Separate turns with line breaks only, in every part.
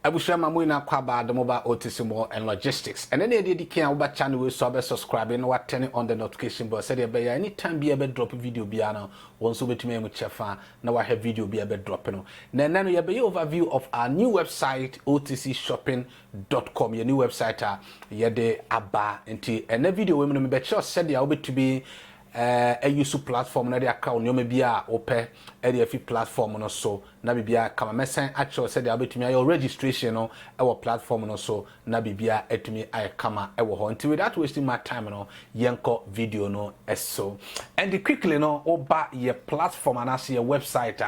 Abusha Mamuina Kwaba, the mobile Otisimo and logistics. And then they can over channel will subscribe and what turning on the notification bell. Said be anytime be able drop a video biano. Once over to me with Chefa. Now I have video be able dropping. Then we have a overview of our new website otcshopping.com. Your new website yede aba into and the video women be sure said they will to be a use platform na de account nyoma bia ope e de afi platform no so na bibia kama mesen actual said they betumi your registration no e platform no so na bibia etumi ay kama e wo ho until without wasting my time no yenko video no eso and quickly no oba ye platform and as your website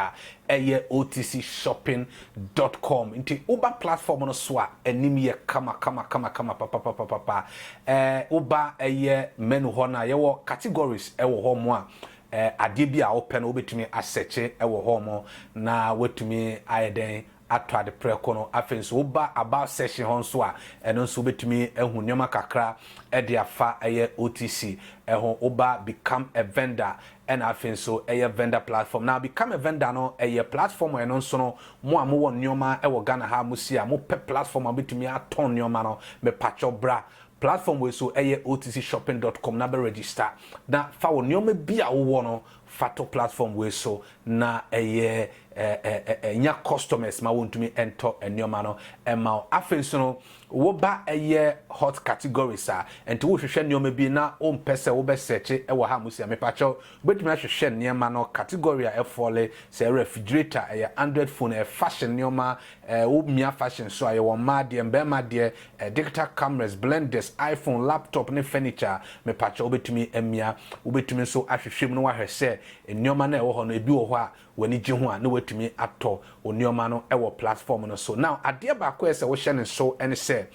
eye otcshopping.com into uba platform no so anim ye kama papa uba eye menu ho na ye wo categories ewo ho mo ade bia open obetumi asearch ewo ho mo na wetumi ayeden atwa de preko no afenso oba about section ho so a eno so obetumi ehu nyoma kakra e de afa eye OTC eho oba become a vendor and afenso eye vendor platform. Now become a vendor no eye platform eno so no mo amwo nyoma ewo Ghana ha musia mo pe platform obetumi aton nyoma no me pacho bra platform we so otcshopping.com na be register na fa wo nyoma bia wo no fato platform we so na nya customers ma wontumi enter enyoma no ema afenso no wo ba hot categories enti wo hwehwe nyoma bi na o mpese wo be search e wo ha musia me pacho betumi ahwehwe nyema no category a efole say refrigerator Android phone fashion nyoma wo mia fashion so aye wo ma de mbema de digital cameras blenders iPhone laptop ne furniture me pacho betumi emia wo betumi so ahwehwe no wahwese nyoma na e wo ho no ebi wo ho a wani ji ho a na watumi ato onyoma no e wo platform no so now ade ba ko ese wo hye ne so ene se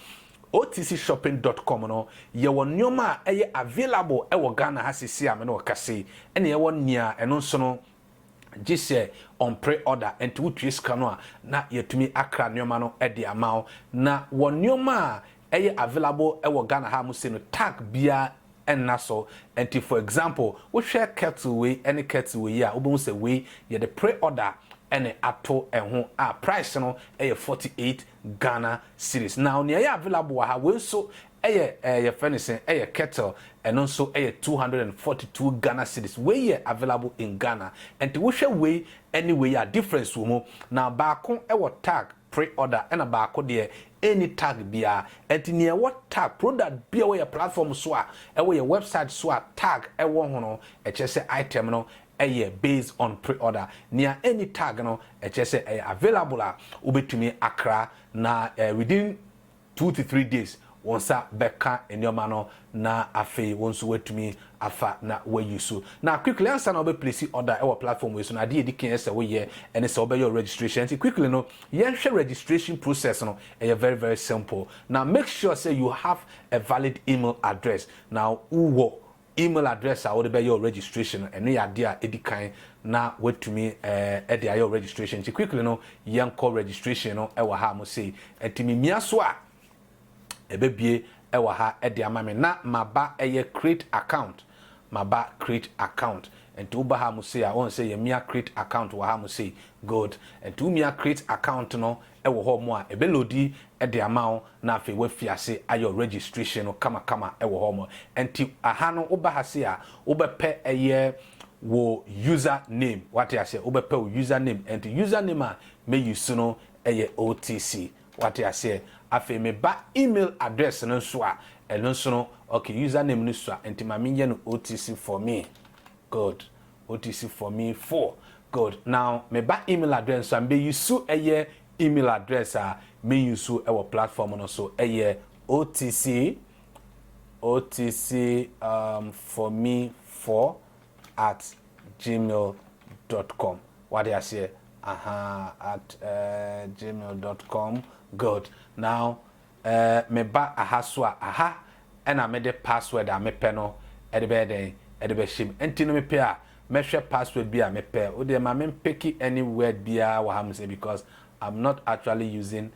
otcshopping.com no ye wo nyoma eye available e wo Ghana ha sisi a me no kase ene ye wo nia eno so no gise on pre-order and to twist kano na yetumi akra nyoma no e de amao na wo nyoma eye available e wo Ghana ha mu se no tag bia and naso and for example we share kettle way any kettle way ya obo say we ye the pre-order and ato ho price no 48 Ghana cedis now near available ha we so your furnishing kettle and also 242 Ghana cedis we available in Ghana and to share way anyway ya difference wo now back on tag pre-order and about there any tag bia enti near what tag product bia we platform so a we your website so a tag e wo ho no e chese item no based on pre-order near any tag no e chese available a ubetumi akra na within 2 to 3 days wonsa beka enyoma no na afi wonso wetumi afa na we use na quickly answer na be place order our platform we so na dey edikin ese we ye and so be your registration quickly no yen share registration process no very very simple now make sure say you have a valid email address now uwo email address I would be your registration and ya dia edikan na wetumi e your registration quickly no yen call registration no e wa ha mo say etimi miaso a ebebie ewa ha ede amame na maba create account and to uba ha mu say I won't say ye mia create account wa ha mu say good and to mia create account no ewo ho mo a ebelodi ede amao na afi we fiase ayo registration no kama ewo ho mo and aha no uba ha say a uba pe wo username what I say uba pe username and username a me use no OTC what I say afi me ba email address no so a eno so no okay username no so enti ma menye no OTC for me good OTC for me 4 good now me ba email address so be use email address me use our platform no so OTC for me 4 at gmail.com what I say at gmail.com good now me ba aha so aha and I made the password a me pe no e de be shim enti no me pe a me hwe password bi a me pe o de ma me pick any word bi a wa ham say because I'm not actually using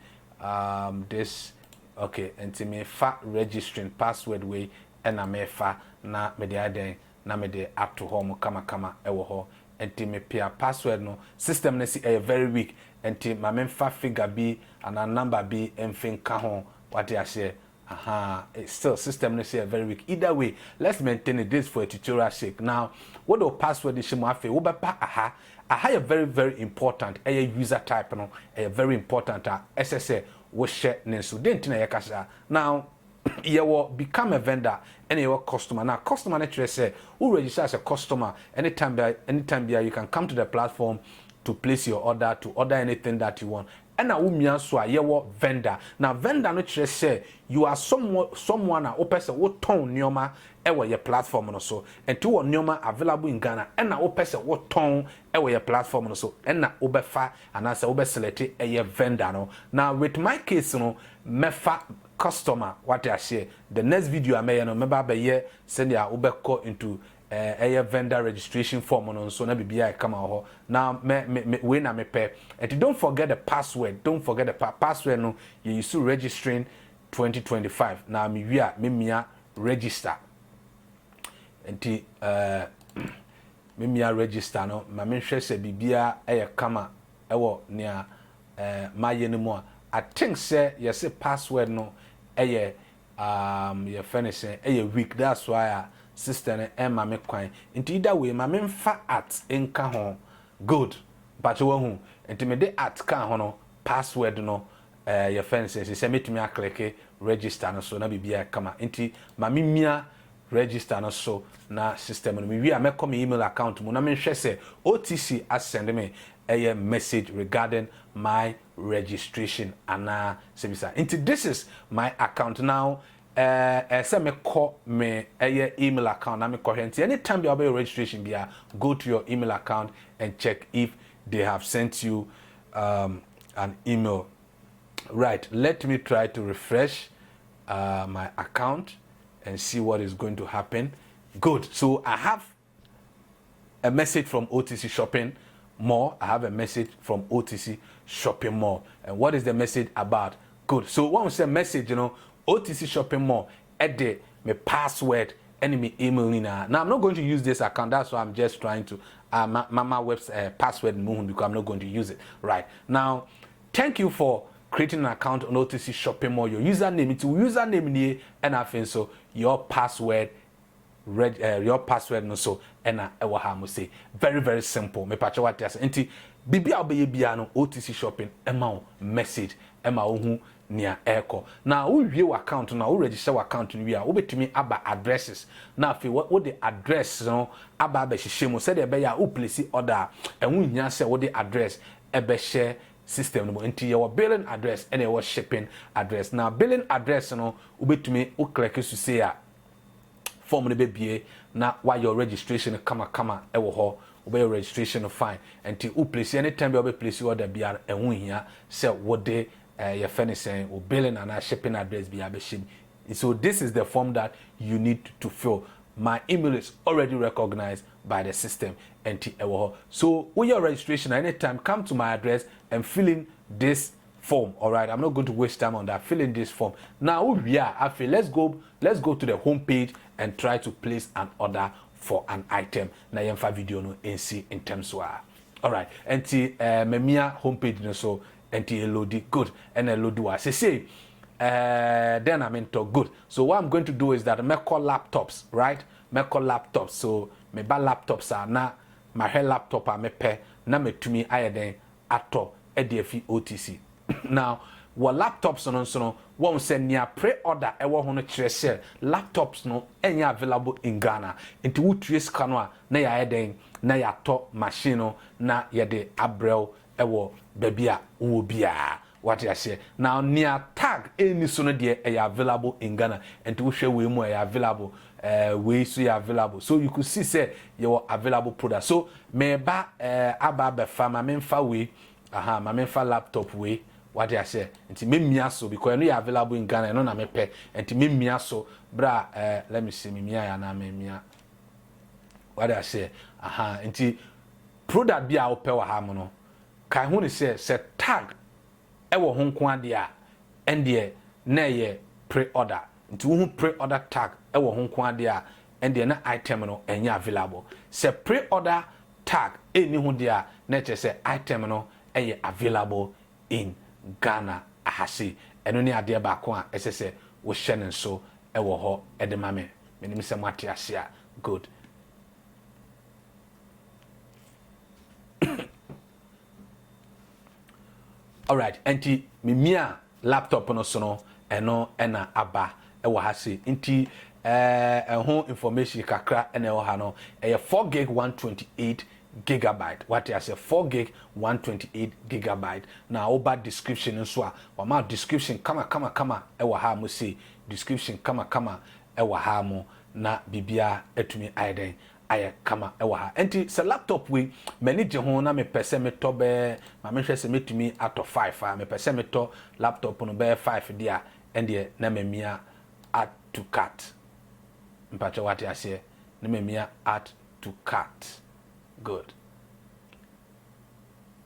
this okay enti me fa registering password way and I me fa na me de aden na me de ato home kama e wo ho enti me pia password no system no si very weak enti ma memfa figure bi ana number bi emfin ka ho what I say it's still system no say very weak. Either way, let's maintain it this for a tutorial sake. Now what the password is shimo afi wo be pa aha is very important user type no very important SSA wo share ne so dent na yakasa. Now you will become a vendor and you customer. Now customer naturally say who register as a customer anytime you can come to the platform to place your order, to order anything that you want. And now umia so a yewo vendor. Now vendor no chere say you are someone a opese wo ton nyoma ewo your platform no so. And to nyoma available in Ghana and na opese wo ton ewo your platform no so. And na obefa and as obe select a vendor no. Now with my case no mefa customer what I say the next video I may no remember be here send ya obeko into a vendor registration form on so na bibia come out now we na me pay and don't forget the password. Don't forget the password no you used to registering 2025 now me we are me register and me register no ma me hwe se bibia kama ewo nia ma ye no mo I think say yes password no your finishing weak. That's why system and my coin. Into either way, my main fat at in kahon good, but you won't intimidate at kahon password no your fences. It's a meet me a click register no so na be come into my mimia register no so na system no we are make come email account mo na me hwe say OTC as send me a message regarding my registration and service. Into this is my account now. Say me call me a email account. Na me call here. Anytime you have a registration, go to your email account and check if they have sent you an email. Right. Let me try to refresh my account and see what is going to happen. Good. So I have a message from OTC Shopping Mall. I have a message from OTC Shopping Mall. And what is the message about? Good. So when we say message, OTC Shopping Mall, edit my password and my email. Now I'm not going to use this account. That's why I'm just trying to my website password because I'm not going to use it. Right. Now, thank you for creating an account on OTC Shopping Mall. Your username, it's username here, and I think so your password. Your password no so and I will have say very simple. Me patch what you say. Enti bibia obeye no OTC Shopping ema message ema ohu near echo. Now we view account now we register account we are obetumi aba addresses. Now if what the address no aba be hihye said e be ya o place order and we nya say what the address e be share system no enti your billing address and your shipping address. Now billing address no obetumi o click to say form the baby na why your registration kama ewo ho obey your registration fine until you place anytime you place your order bia ehun hia say what dey your furnishing or billing and shipping address bia be ship. So this is the form that you need to fill. My email is already recognized by the system until ewo ho. So with your registration anytime come to my address and fill in this form. All right, I'm not going to waste time on that. Fill in this form. Now we are after let's go to the home page and try to place an order for an item. Na yemfa video no NC in terms of all right. Enti memia home page no so enti load good and load wa say then I'm into good. So what I'm going to do is that I call laptops, right? Me call laptops. So me ba laptops are na my laptop a me pe na me to me ayeden ato EDF OTC. Now, what laptops no one send near pre-order ewo ho no kire share laptops no enya available in Ghana. Into wo trace kanwa na ya eden na ya to machine no na ya de abrel ewo bebia wo bia. What I say now near tag any so no de available in Ghana and to share we more available we so available so you could see say your available product. So me ba aba be farmer memfa we my memfa laptop we what I say nti memia so because I know you available in Ghana no na me pe nti memia so bra let me see memia ya na memia what I say nti product bia wo pe wa ha mo no kai hu ni say tag ewo ho nko ade a ende na ye pre-order nti wo pre-order tag ewo ho nko ade a ende na item no enya available say pre-order tag eni ho dia na che say item no eye available in Ghana ahase eno ne ade ba ko a ese say wo hye ne so ewo ho ede ma me menim se mwate ase a good. All right, enti mimia laptop no so no eno ena aba ewo ha se nti ho information kakra ena ewo ha no 4 gig 128 gigabyte what I say 4 gig 128 gigabyte na over description nso a wama description kama ewo ha mo say description kama ewo ha mo na bibia etumi aiden aye kama ewa ha enti se laptop we manage ho na me pese me to be ma me hwese metumi ato 5 me pese me to laptop no be 5 dia ende na memia add to cart mpacho wate ase na memia add to cart good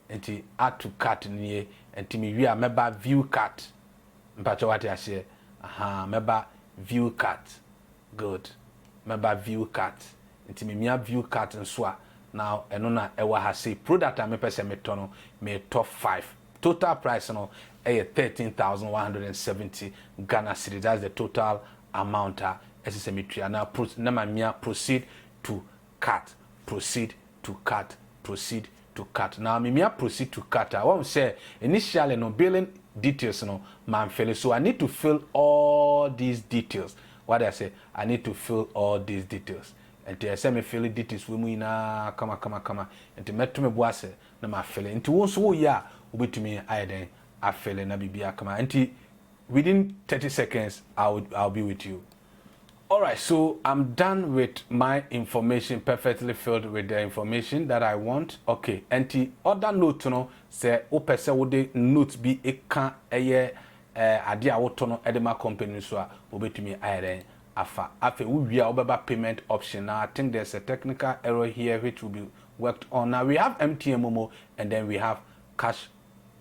enti add to cart nie enti me wi a meba view cart mpacho wate ase aha meba view cart good meba view cart nti me view cart nso a now eno na ewa ha say product a me pese me to no me top 5 total price no 13,170 Ghana cedis. That's the total amount as me tria na proceed to cart now me proceed to cart I want say initially no billing details no man fill so I need to fill all these details. What I say I need to fill all these details. Enti ese me fill details we mu ina kama enti meto me boase na ma fill enti won so wo ya obetumi ayeden a fill na bibia kama enti within 30 seconds I'll be with you. All right, so I'm done with my information, perfectly filled with the information that I want. Okay, enti other note no say o pese wo de note bi e kan eye ade a wo to no edema company so a obetumi ayeden afa we are over payment option. Now I think there's a technical error here which will be worked on. Now we have MTN Momo and then we have cash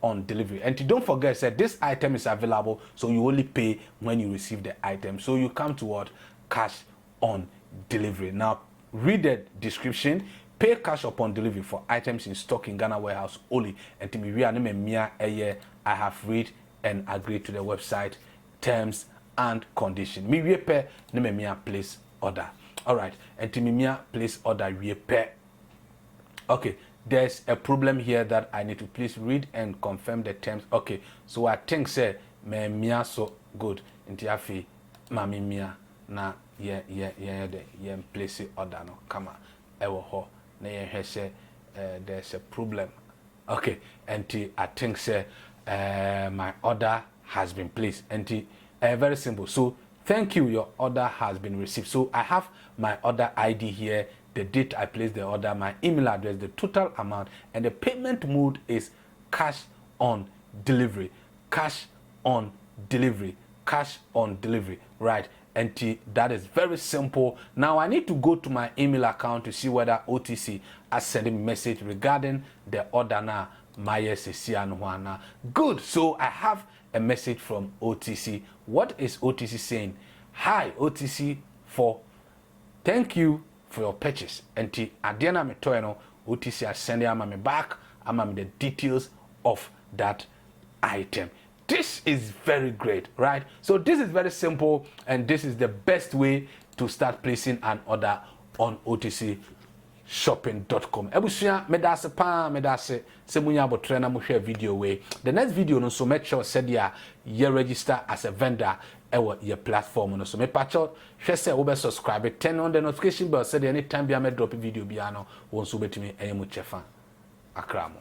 on delivery. And don't forget that this item is available, so you only pay when you receive the item. So you come to what? Cash on delivery. Now read the description. Pay cash upon delivery for items in stock in Ghana warehouse only. And to me, I have read and agreed to the website terms and condition. Me we pay ne place order. All right, and to me place order we pay. Okay, there's a problem here that I need to please read and confirm the terms. Okay, so I think say me so good. Inti afi mami mia na ye place order no kama ewo ho na ye hwese there's a problem. Okay, and I think say my order has been placed. And very simple. So thank you, your order has been received. So I have my order ID here, the date I placed the order, my email address, the total amount, and the payment mode is cash on delivery. Cash on delivery. Cash on delivery. Right. And that is very simple. Now I need to go to my email account to see whether OTC has sent a message regarding the order now. Good. So I have a message from OTC. What is OTC saying? Hi OTC, for thank you for your purchase. And at the end of my toy, OTC has sent me back. I'm the details of that item. This is very great, right? So this is very simple, and this is the best way to start placing an order on OTC shopping.com. Ebusia medase pa medase se munya abotre na mo hwe video we. The next video no so make sure said ya register as a vendor ewo your platform no so me pacho hwe se wo be subscribe, turn on the notification bell said anytime bi am drop video bi ano won so betimi enye mo chefa akramo.